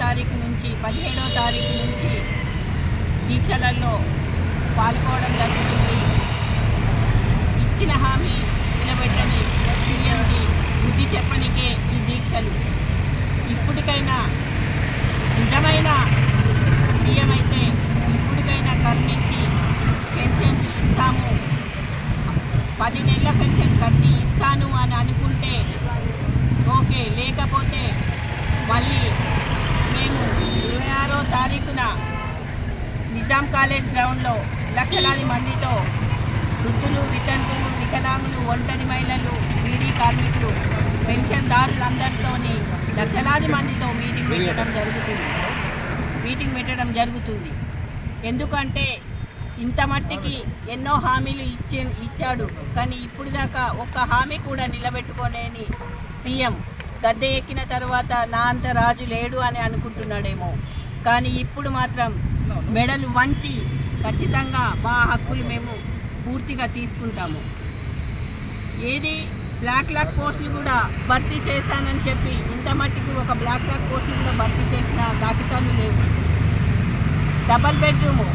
తారీఖు నుంచి 17వ తారీఖు నుంచి దీక్షలలో పాల్గొనడం జరుగుతుంది. ఇచ్చిన హామీ నిలబెట్టని సీఎంకి బుద్ధి చెప్పనికే ఈ దీక్షలు. ఇప్పటికైనా నిజమైన సీఎం అయితే ఇప్పటికైనా కరుణించి పెన్షన్ ఇస్తాము, 10 నెలల పెన్షన్ కట్టి ఇస్తాను అని అనుకుంటే ఓకే, లేకపోతే మళ్ళీ మేము 26వ తారీఖున నిజాం కాలేజ్ గ్రౌండ్లో లక్షలాది మందితో వృద్ధులు, వితంతులు, వికలాంగులు, ఒంటరి మహిళలు, బీడీ కార్మికులు, పెన్షన్దారులందరితో లక్షలాది మందితో మీటింగ్ పెట్టడం జరుగుతుంది. ఎందుకంటే ఇంత మట్టికి ఎన్నో హామీలు ఇచ్చాడు, కానీ ఇప్పుడు దాకా ఒక్క హామీ కూడా నిలబెట్టుకోలేని సీఎం గద్దె ఎక్కిన తర్వాత నా అంత రాజు లేడు అని అనుకుంటున్నాడేమో. కానీ ఇప్పుడు మాత్రం మెడలు వంచి ఖచ్చితంగా మా హక్కులు మేము పూర్తిగా తీసుకుంటాము. ఏది బ్లాక్ లాక్ పోస్టులు కూడా భర్తీ చేస్తానని చెప్పి ఇంత మట్టికి ఒక బ్లాక్ లాక్ పోస్టులు కూడా భర్తీ చేసిన దాఖితాలు లేవు. డబల్ బెడ్రూము,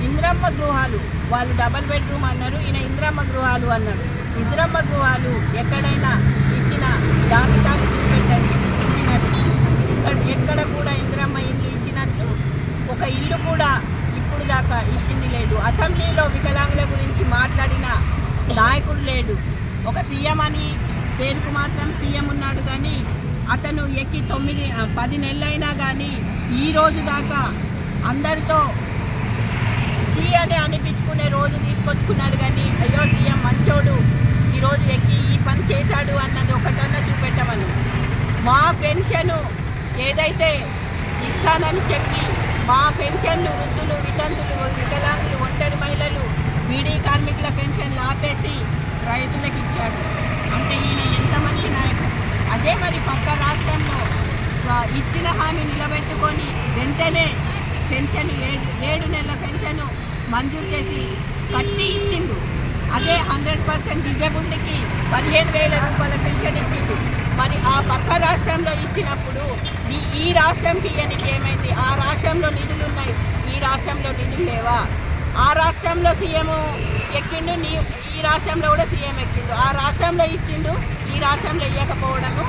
ఇందిరమ్మ గృహాలు, వాళ్ళు డబల్ బెడ్రూమ్ అన్నారు, ఈయన ఇందిరమ్మ గృహాలు అన్నాడు. ఇందిరమ్మ గృహాలు ఎక్కడైనా ఇచ్చిన దాఖితాలు చూపెట్టండి. ఎక్కడ కూడా ఇందిరమ్మ ఇల్లు ఇచ్చినట్టు ఒక ఇల్లు కూడా ఇప్పుడు దాకా ఇచ్చింది లేదు. అసెంబ్లీలో వికలాంగుల గురించి మాట్లాడిన నాయకుడు లేడు. ఒక సీఎం అని పేరుకు మాత్రం సీఎం ఉన్నాడు, కానీ అతను ఎక్కి 10 నెలలైనా కానీ ఈ రోజు దాకా అందరితో చీ అని అనిపించుకునే రోజు తీసుకొచ్చుకున్నాడు. కానీ అయ్యో సీఎం మంచోడు, ఈరోజు ఎక్కి ఈ పని చేశాడు అన్నది ఒకటన్నా చూపెట్టమను. మా పెన్షను ఏదైతే ఇస్తానని చెప్పి మా పెన్షన్లు వృద్ధులు, వితంతులు, వికలాంగులు, ఒంటరి మహిళలు, బీడీ కార్మికుల పెన్షన్లు ఆపేసి రైతులకు ఇచ్చాడు. అంటే ఈయన ఎంత మంచి నాయకుడు. అదే మరి పక్క రాష్ట్రంలో ఇచ్చిన హామీ నిలబెట్టుకొని వెంటనే పెన్షన్ 7 నెలల పెన్షన్ మంజూరు చేసి కట్టి ఇచ్చిండు. అదే 100% డిజేబుల్డ్కి 15,000 రూపాయల పెన్షన్ ఇచ్చిండు. మరి ఆ పక్క రాష్ట్రంలో ఇచ్చినప్పుడు ఈ రాష్ట్రంకి ఇయ్యనికి ఏమైంది? ఆ రాష్ట్రంలో నిధులు ఉన్నాయి, ఈ రాష్ట్రంలో నిధులు లేవా? ఆ రాష్ట్రంలో సీఎం ఎక్కిండు, ఈ రాష్ట్రంలో కూడా సీఎం ఎక్కిండు. ఆ రాష్ట్రంలో ఇచ్చిండు, ఈ రాష్ట్రంలో ఇవ్వకపోవడము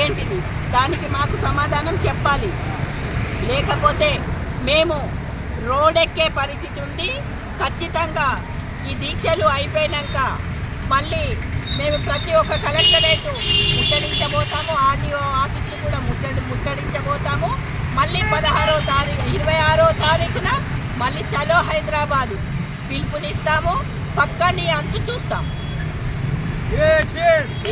ఏంటిది? దానికి మాకు సమాధానం చెప్పాలి. లేకపోతే మేము రోడ్డెక్కే పరిస్థితి ఉంది. ఖచ్చితంగా ఈ దీక్షలు అయిపోయినాక మళ్ళీ మేము ప్రతి ఒక్క కలెక్టరేట్ ముట్టడించబోతాము, ఆర్డీఓ ఆఫీసులు కూడా ముట్టడించబోతాము. మళ్ళీ 26వ తారీఖున మళ్ళీ చలో హైదరాబాదు పిలుపునిస్తాము. పక్కా నీ అంతు చూస్తాము.